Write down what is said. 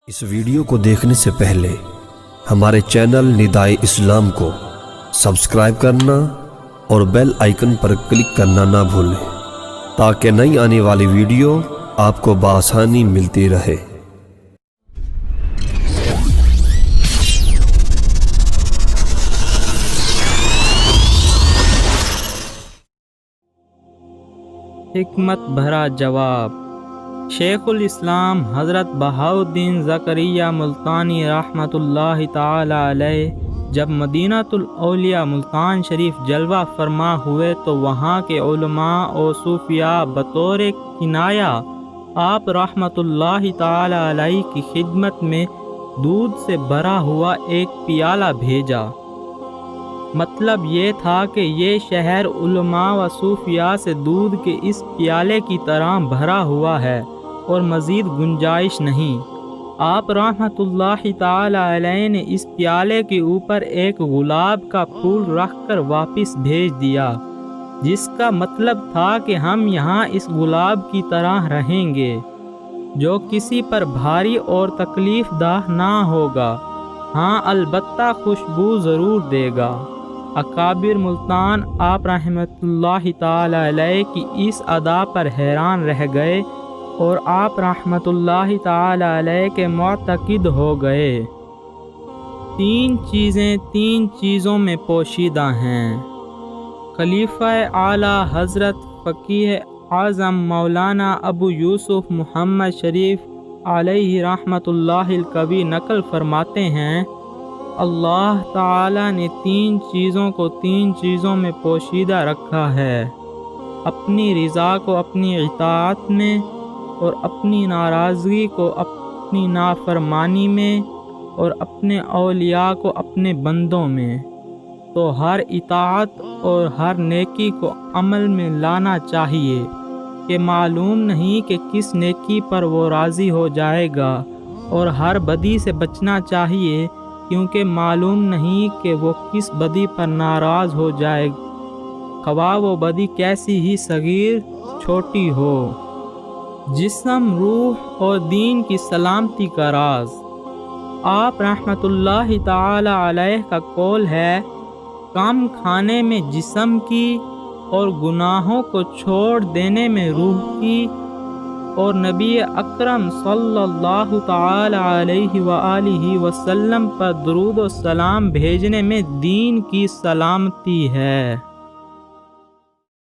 اس video کو دیکھنے سے پہلے ہمارے چینل ندائے اسلام کو سبسکرائب کرنا اور بیل آئیکن پر کلک کرنا نہ بھولیں تاکہ نئی آنے والی ویڈیو آپ کو بآسانی ملتی رہے۔ حکمت بھرا جواب۔ شیخ الاسلام حضرت بہاؤدین زکریہ ملتانی رحمۃ اللہ تعالی علیہ جب مدینہ الاولیاء ملتان شریف جلوہ فرما ہوئے تو وہاں کے علماء اور صوفیاء بطور کنایہ آپ رحمۃ اللہ تعالی علیہ کی خدمت میں دودھ سے بھرا ہوا ایک پیالہ بھیجا۔ مطلب یہ تھا کہ یہ شہر علماء و صوفیاء سے دودھ کے اس پیالے کی طرح بھرا ہوا ہے اور مزید گنجائش نہیں۔ آپ رحمۃ اللہ تعالی علیہ نے اس پیالے کے اوپر ایک گلاب کا پھول رکھ کر واپس بھیج دیا، جس کا مطلب تھا کہ ہم یہاں اس گلاب کی طرح رہیں گے جو کسی پر بھاری اور تکلیف دہ نہ ہوگا، ہاں البتہ خوشبو ضرور دے گا۔ اکابر ملتان آپ رحمۃ اللہ تعالی علیہ کی اس ادا پر حیران رہ گئے اور آپ رحمۃ اللہ تعالی علیہ کے معتقد ہو گئے۔ تین چیزیں تین چیزوں میں پوشیدہ ہیں۔ خلیفہ اعلیٰ حضرت فقیہ اعظم مولانا ابو یوسف محمد شریف علیہ رحمۃ اللہ القوی نقل فرماتے ہیں، اللہ تعالی نے تین چیزوں کو تین چیزوں میں پوشیدہ رکھا ہے، اپنی رضا کو اپنی اطاعت میں اور اپنی ناراضگی کو اپنی نافرمانی میں اور اپنے اولیاء کو اپنے بندوں میں۔ تو ہر اطاعت اور ہر نیکی کو عمل میں لانا چاہیے کہ معلوم نہیں کہ کس نیکی پر وہ راضی ہو جائے گا، اور ہر بدی سے بچنا چاہیے کیونکہ معلوم نہیں کہ وہ کس بدی پر ناراض ہو جائے گا، خواہ وہ بدی کیسی ہی صغیر چھوٹی ہو۔ جسم، روح اور دین کی سلامتی کا راز۔ آپ رحمۃ اللہ تعالی علیہ کا قول ہے، کم کھانے میں جسم کی اور گناہوں کو چھوڑ دینے میں روح کی، اور نبی اکرم صلی اللہ تعالی علیہ وآلہ وسلم پر درود و سلام بھیجنے میں دین کی سلامتی ہے۔